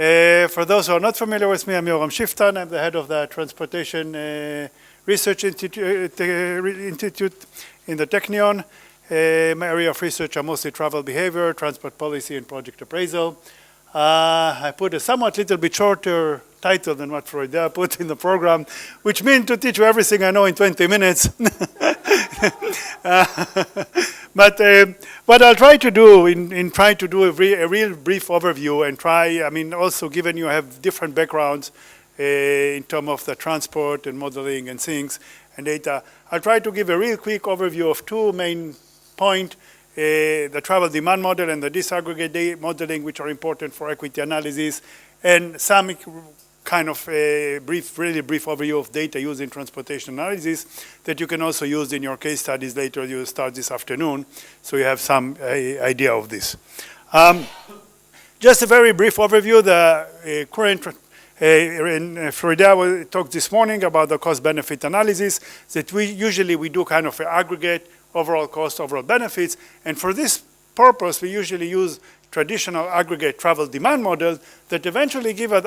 For those who are not familiar with me, I'm Yoram Shiftan. I'm the head of the Transportation Research Institute in the Technion. My area of research are mostly travel behavior, transport policy, and project appraisal. I put a somewhat little bit shorter title than what Freud put in the program, which means to teach you everything I know in 20 minutes. But what I'll try to do in trying to do a real brief overview and try, also given you have different backgrounds in terms of the transport and modeling and things and data, I'll try to give a real quick overview of two main points, the travel demand model and the disaggregate modeling, which are important for equity analysis, and some kind of a really brief overview of data used in transportation analysis that you can also use in your case studies later. You start this afternoon, so you have some idea of this. Just a very brief overview. The current Florida talked this morning about the cost-benefit analysis that we usually do kind of an aggregate overall cost, overall benefits, and for this purpose we usually use traditional aggregate travel demand model that eventually give us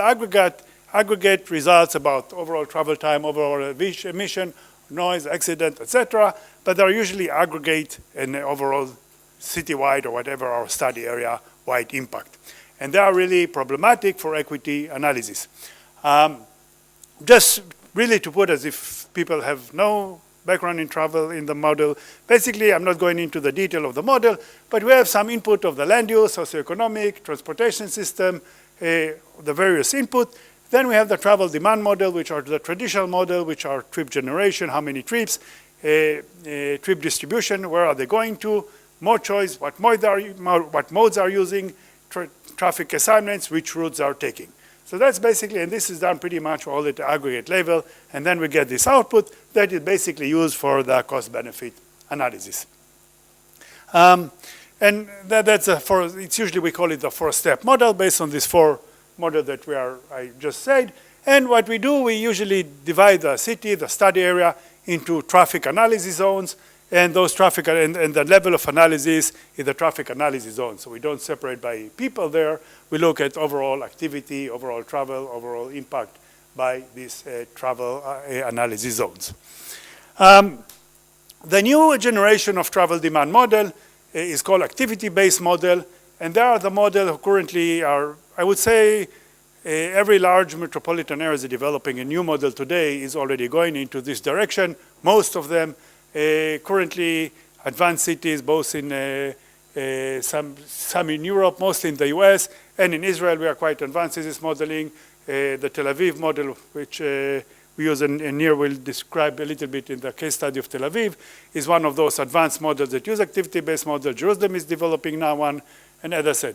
aggregate results about overall travel time, overall emission, noise, accident, etc. But they're usually aggregate and overall citywide or whatever our study area wide impact. And they are really problematic for equity analysis. Just really to put as if people have no background in travel in the model. Basically, I'm not going into the detail of the model, but we have some input of the land use, socioeconomic, transportation system, the various input. Then we have the travel demand model, which are the traditional model, which are trip generation, how many trips, trip distribution, where are they going to, mode choice, what modes are using, traffic assignments, which routes are taking. So that's basically, and this is done pretty much all at the aggregate level, and then we get this output that is basically used for the cost-benefit analysis. And it's usually we call it the four-step model based on this four model that I just said. And what we do, we usually divide the city, the study area, into traffic analysis zones, and those traffic and the level of analysis is the traffic analysis zone. So we don't separate by people there. We look at overall activity, overall travel, overall impact by these travel analysis zones. The new generation of travel demand model is called activity-based model, and they are the model who currently are, I would say, every large metropolitan area is developing a new model today is already going into this direction. Most of them currently advanced cities, both in some in Europe, mostly in the US, and in Israel we are quite advanced in this modeling. The Tel Aviv model, which we use and here we'll describe a little bit in the case study of Tel Aviv, is one of those advanced models that use activity-based model. Jerusalem is developing now one, and as I said.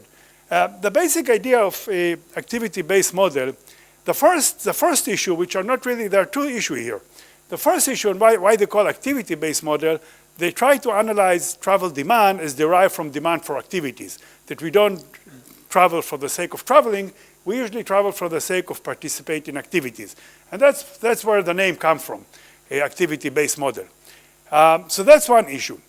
The basic idea of a activity-based model, the first issue, which are not really, there are two issues here. The first issue, and why they call activity-based model, they try to analyze travel demand as derived from demand for activities, that we don't travel for the sake of traveling, we usually travel for the sake of participating in activities. And that's where the name comes from, a activity-based model. So that's one issue.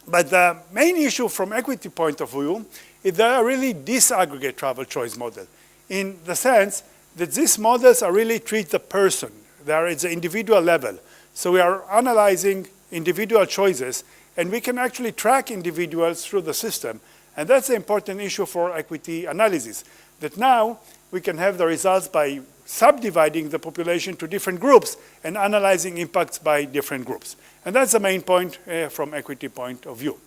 But the main issue from equity point of view is they are really disaggregate travel choice model, in the sense that these models are really treat the person. They are at the individual level. So we are analyzing individual choices, and we can actually track individuals through the system. And that's the important issue for equity analysis, that now we can have the results by subdividing the population to different groups and analyzing impacts by different groups. And that's the main point from equity point of view.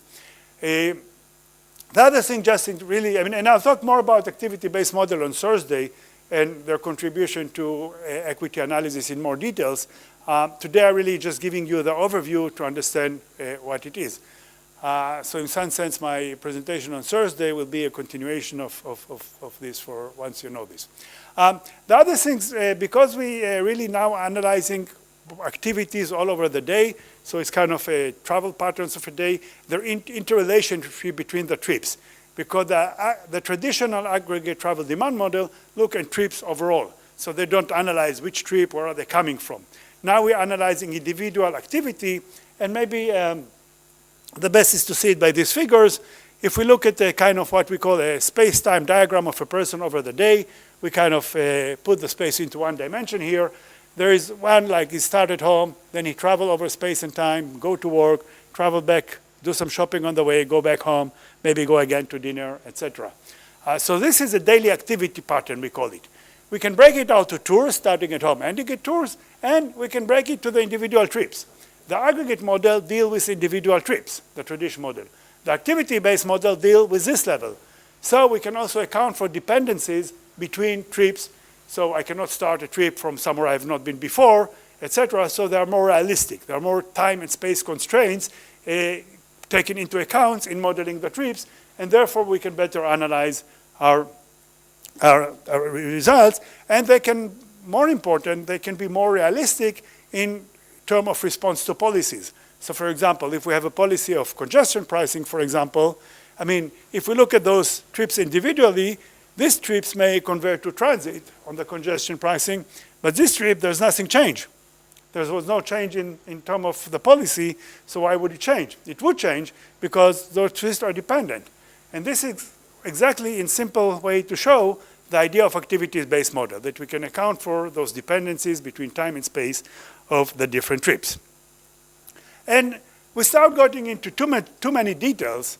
The other thing, just really, and I'll talk more about activity-based model on Thursday and their contribution to equity analysis in more details. Today I'm really just giving you the overview to understand what it is. So in some sense, my presentation on Thursday will be a continuation of this for once you know this. The other things, because we really now analyzing activities all over the day, so it's kind of a travel patterns of a day, the interrelationship between the trips. Because the traditional aggregate travel demand model look at trips overall. So they don't analyze which trip, where are they coming from. Now we're analyzing individual activity, and maybe the best is to see it by these figures. if we look at the kind of what we call a space-time diagram of a person over the day, we kind of put the space into one dimension here. There is one, like he started home, then he traveled over space and time, go to work, travel back, do some shopping on the way, go back home, maybe go again to dinner, etc. So this is a daily activity pattern, we call it. We can break it out to tours, starting at home, ending at tours, and we can break it to the individual trips. The aggregate model deals with individual trips, the traditional model. The activity-based model deals with this level. So we can also account for dependencies between trips. So I cannot start a trip from somewhere I have not been before, etc. So they are more realistic. There are more time and space constraints taken into account in modeling the trips, and therefore we can better analyze our results, and they can, more important, they can be more realistic in terms of response to policies. So for example, if we have a policy of congestion pricing, for example, I mean, if we look at those trips individually, these trips may convert to transit on the congestion pricing, but this trip, there's nothing change. There was no change in terms of the policy, so why would it change? It would change because those trips are dependent. And this is exactly in simple way to show the idea of activities-based model, that we can account for those dependencies between time and space of the different trips. And without going into too many details,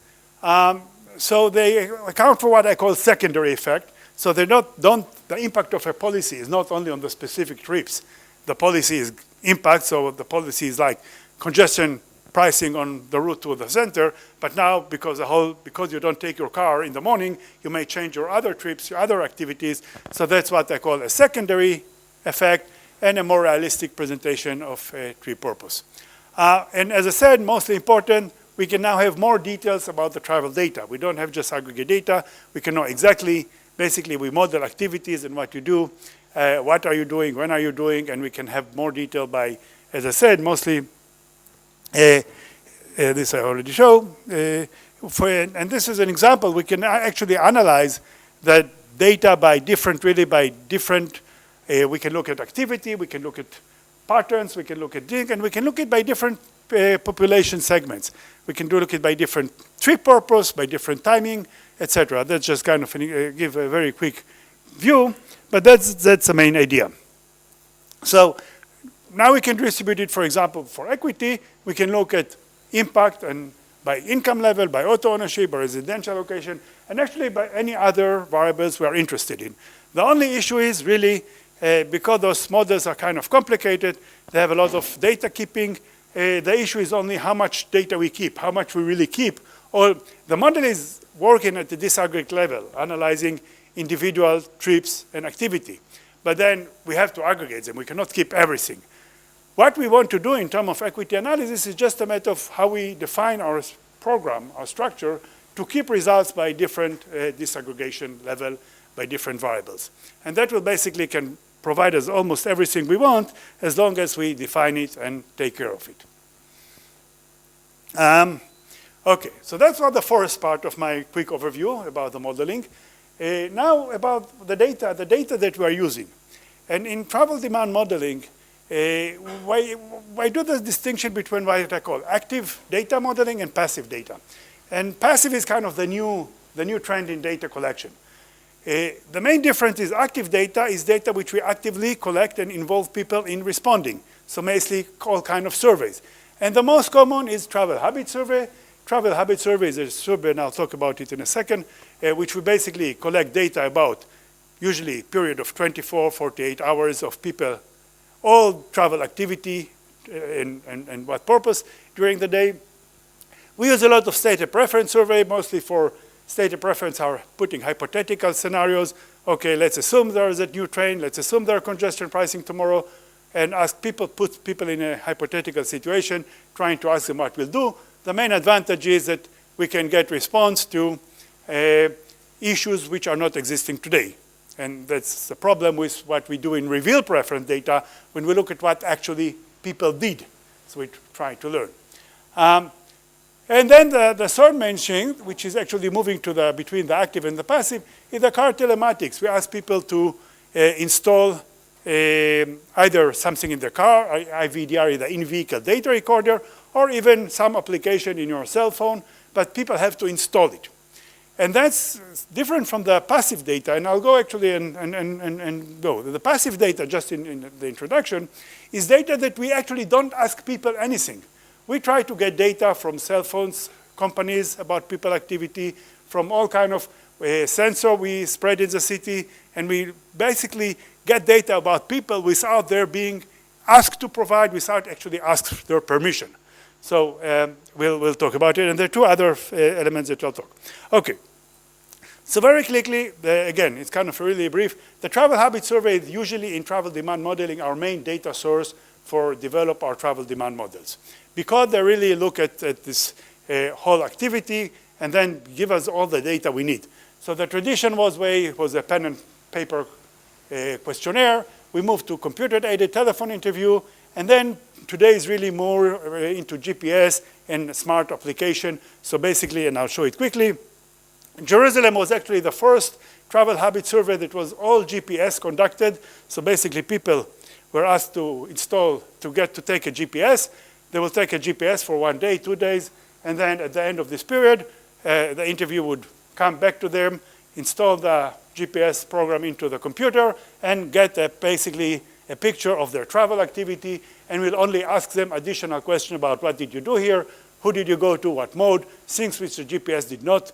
so they account for what I call secondary effect. So they the impact of a policy is not only on the specific trips. The policy is impact, so the policy is like congestion pricing on the route to the center, but now because you don't take your car in the morning, you may change your other trips, your other activities. So that's what I call a secondary effect and a more realistic presentation of a trip purpose. And as I said, mostly important, we can now have more details about the travel data. We don't have just aggregate data. We can know exactly, basically we model activities and what you do, what are you doing, when are you doing, and we can have more detail by, as I said, mostly this I already showed. And this is an example. We can actually analyze the data by different, we can look at activity, we can look at patterns, we can look at and we can look at by different population segments. We can look at by different trip purpose, by different timing, etc. That's just kind of give a very quick view, but that's the main idea. So now we can distribute it, for example, for equity. We can look at impact and by income level, by auto ownership, by residential location, and actually by any other variables we are interested in. The only issue is really, because those models are kind of complicated, they have a lot of data keeping. The issue is only how much data we keep, how much we really keep. Or the model is working at the disaggregate level, analyzing individual trips and activity. But then we have to aggregate them. We cannot keep everything. What we want to do in terms of equity analysis is just a matter of how we define our program, our structure, to keep results by different disaggregation level, by different variables. And that will basically can provide us almost everything we want as long as we define it and take care of it. Okay, so that's not the first part of my quick overview about the modeling. Now about the data that we are using. And in travel demand modeling, why do the distinction between what I call active data modeling and passive data? And passive is kind of the new trend in data collection. The main difference is active data is data which we actively collect and involve people in responding. So basically all kind of surveys. And the most common is travel habit survey. Travel habit survey is a survey, and I'll talk about it in a second, which we basically collect data about usually a period of 24, 48 hours of people, all travel activity and what purpose during the day. We use a lot of stated preference survey, mostly for stated preference are putting hypothetical scenarios. Okay, let's assume there is a new train. Let's assume there are congestion pricing tomorrow, and put people in a hypothetical situation, trying to ask them what we'll do. The main advantage is that we can get response to issues which are not existing today. And that's the problem with what we do in reveal preference data when we look at what actually people did. So we try to learn. And then the third main thing, which is actually moving to between the active and the passive, is the car telematics. We ask people to install either something in their car, IVDR, the in-vehicle data recorder, or even some application in your cell phone, but people have to install it. And that's different from the passive data, and I'll go actually and go. The passive data, just in the introduction, is data that we actually don't ask people anything. We try to get data from cell phones companies about people activity, from all kind of sensor we spread in the city, and we basically get data about people without their being asked to provide, without actually asked their permission. So we'll talk about it, and there are two other elements that I'll talk. Okay. So very quickly, again, it's kind of really brief. The travel habit survey is usually in travel demand modeling our main data source for develop our travel demand models, because they really look at this whole activity and then give us all the data we need. So the tradition was a pen and paper questionnaire. We moved to computer-aided telephone interview, and then today is really more into GPS and smart application. So basically, and I'll show it quickly, Jerusalem was actually the first travel habit survey that was all GPS conducted. So basically, people were asked to install, to take a GPS. They will take a GPS for 1 day, 2 days, and then at the end of this period, the interview would come back to them, install the GPS program into the computer, and get basically a picture of their travel activity, and we'll only ask them additional questions about what did you do here, who did you go to, what mode, things which the GPS did not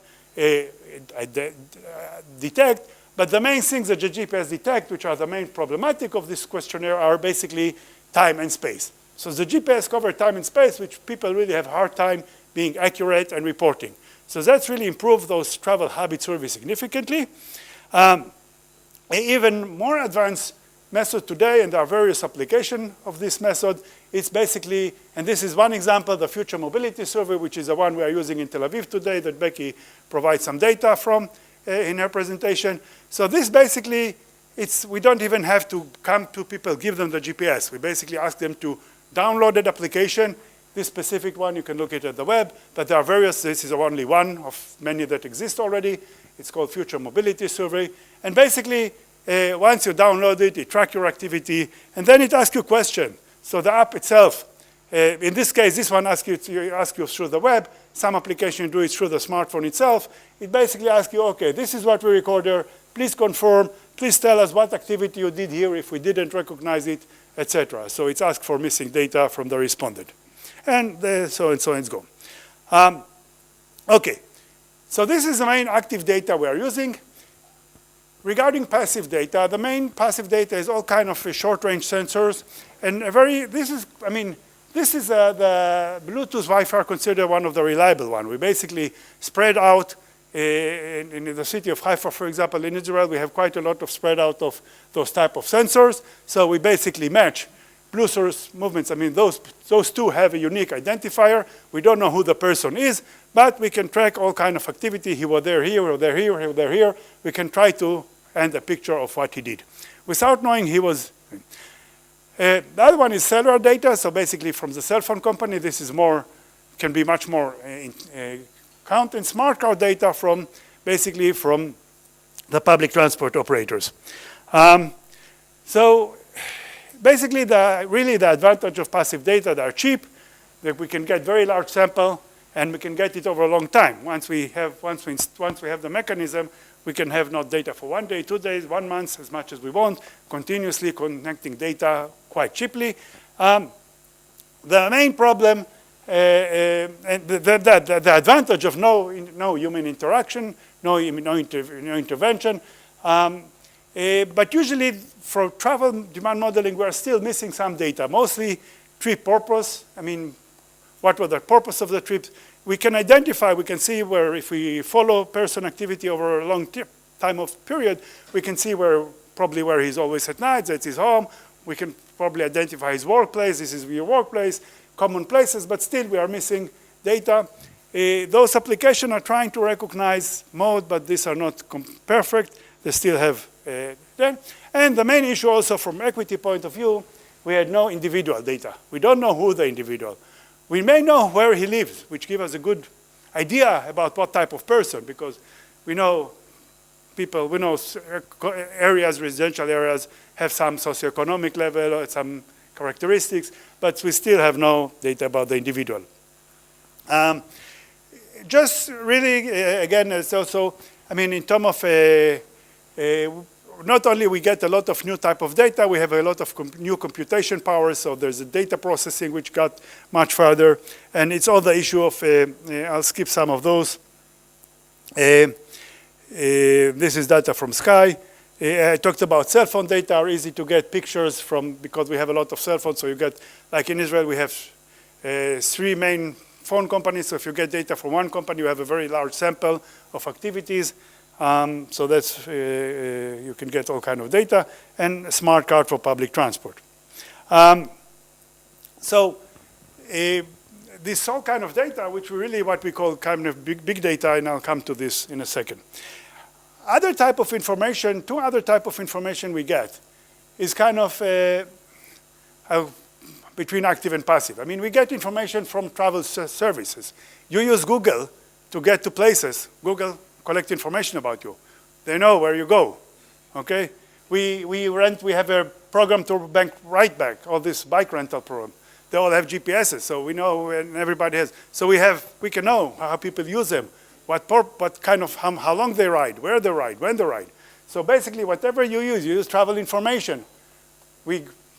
detect. But the main things that the GPS detect, which are the main problematic of this questionnaire, are basically time and space. So the GPS covers time and space, which people really have a hard time being accurate and reporting. So that's really improved those travel habit surveys significantly. Even more advanced method today, and there are various applications of this method. It's basically, and this is one example, the Future Mobility Survey, which is the one we are using in Tel Aviv today that Becky provides some data from in her presentation. So this basically, we don't even have to come to people, give them the GPS. We basically ask them to download an application. This specific one, you can look at the web, but there are various, this is only one of many that exist already. It's called Future Mobility Survey. And basically, once you download it, it tracks your activity, and then it asks you a question. So the app itself, in this case, this one asks you through the web. Some application do it through the smartphone itself. It basically asks you, okay, this is what we recorded. Please confirm. Please tell us what activity you did here if we didn't recognize it, etc. So it's asked for missing data from the respondent. And so it's go. Okay, so this is the main active data we are using. Regarding passive data, the main passive data is all kind of short-range sensors, and this is the Bluetooth Wi-Fi considered one of the reliable one. We basically spread out in the city of Haifa, for example, in Israel, we have quite a lot of spread out of those type of sensors. So we basically match Bluetooth movements. I mean, those two have a unique identifier. We don't know who the person is, but we can track all kind of activity. He was there here, or there here, or there here. We can try to and a picture of what he did, without knowing he was. The other one is cellular data, so basically from the cell phone company, this is can be much more count, and smart card data from the public transport operators. So basically, the advantage of passive data, they are cheap, that we can get very large sample, and we can get it over a long time. Once we have the mechanism, we can have not data for 1 day, 2 days, 1 month, as much as we want, continuously connecting data quite cheaply. The main problem, and the advantage of no human interaction, no intervention, but usually for travel demand modeling, we are still missing some data, mostly trip purpose. I mean, what was the purpose of the trip? We can identify, we can see where, if we follow person activity over a long time of period, we can see probably where he's always at night, that's his home. We can probably identify his workplace, this is your workplace, common places, but still we are missing data. Those applications are trying to recognize mode, but these are not perfect. They still have them. And the main issue also from equity point of view, we had no individual data. We don't know who the individual. We may know where he lives, which gives us a good idea about what type of person, because we know people, we know areas, residential areas, have some socioeconomic level or some characteristics, but we still have no data about the individual. just really, again, it's also, I mean, in terms of not only we get a lot of new type of data, we have a lot of new computation power, so there's a data processing which got much further, and it's all the issue of, I'll skip some of those. This is data from Sky. I talked about cell phone data are easy to get pictures from because we have a lot of cell phones, so you get, like in Israel, we have 3 main phone companies, so if you get data from one company, you have a very large sample of activities. So that's, you can get all kind of data, and a smart card for public transport. This all kind of data, which we really what we call kind of big data, and I'll come to this in a second. Other type of information, 2 other type of information we get is kind of between active and passive. I mean, we get information from travel services. You use Google to get to places. Google collect information about you. They know where you go, okay? We have a program to ride back, all this bike rental program. They all have GPSs, so we know, and everybody has. So we can know how people use them, what kind of, how long they ride, where they ride, when they ride. So basically, whatever you use travel information.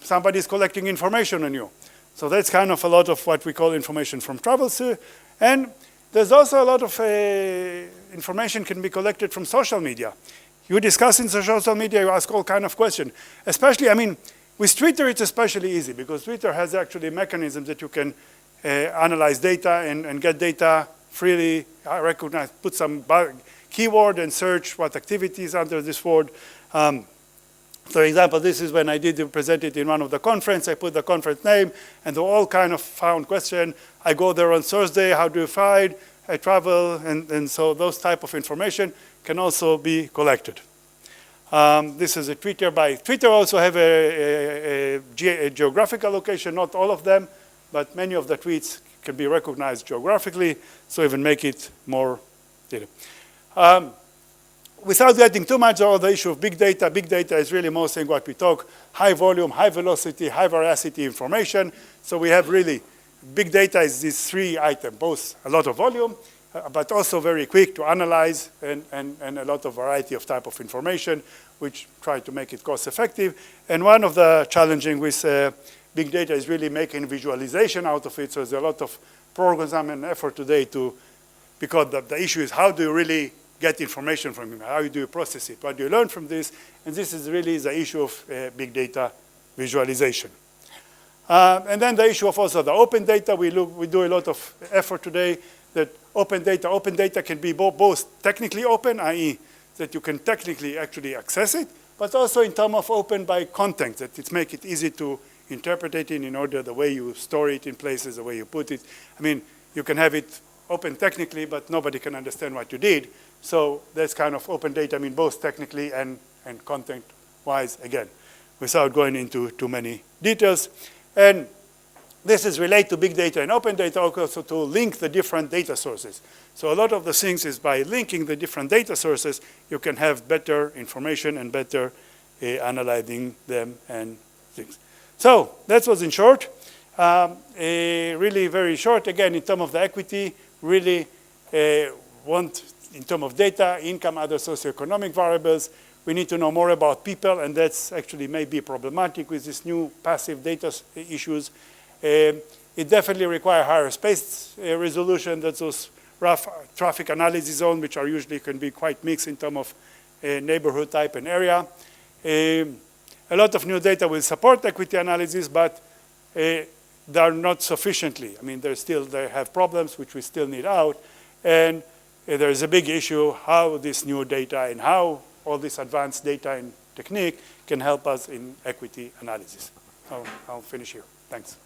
Somebody's collecting information on you. So that's kind of a lot of what we call information from travel. And there's also a lot of information can be collected from social media. You discuss in social media, you ask all kind of questions. Especially, I mean, with Twitter, it's especially easy because Twitter has actually mechanisms that you can analyze data and get data freely, recognize, put some keyword and search what activities under this word. For example, this is when I did present it in one of the conference. I put the conference name and all kind of found question. I go there on Thursday, how do you find? I travel, and so those type of information can also be collected. This is a Twitter Twitter also have a geographical location, not all of them, but many of the tweets can be recognized geographically, so even make it more data. Without getting too much on the issue of big data is really mostly what we talk, high volume, high velocity, high veracity information. So we have really, big data is these 3 items, both a lot of volume, but also very quick to analyze and a lot of variety of type of information, which try to make it cost effective. And one of the challenging with big data is really making visualization out of it. So there's a lot of programs and effort today because the issue is how do you really get information from it? How do you process it? What do you learn from this? And this is really the issue of big data visualization. And then the issue of also the open data. We do a lot of effort today that open data can be both technically open, i.e. that you can technically actually access it, but also in terms of open by content, that it make it easy to interpret it in order the way you store it in places, the way you put it. I mean, you can have it open technically, but nobody can understand what you did. So that's kind of open data, I mean, both technically and content-wise, again, without going into too many details. And this is related to big data and open data also to link the different data sources. So a lot of the things is by linking the different data sources, you can have better information and better analyzing them and things. So that was in short. Really very short, again, in terms of the equity, really want, in terms of data, income, other socioeconomic variables, we need to know more about people, and that's actually may be problematic with these new passive data issues. It definitely requires higher space resolution. That's those rough traffic analysis zones, which are usually can be quite mixed in terms of neighborhood type and area. A lot of new data will support equity analysis, but they are not sufficiently. I mean, they have problems which we still need out, and there is a big issue how this new data and how all this advanced data and technique can help us in equity analysis. So I'll finish here. Thanks.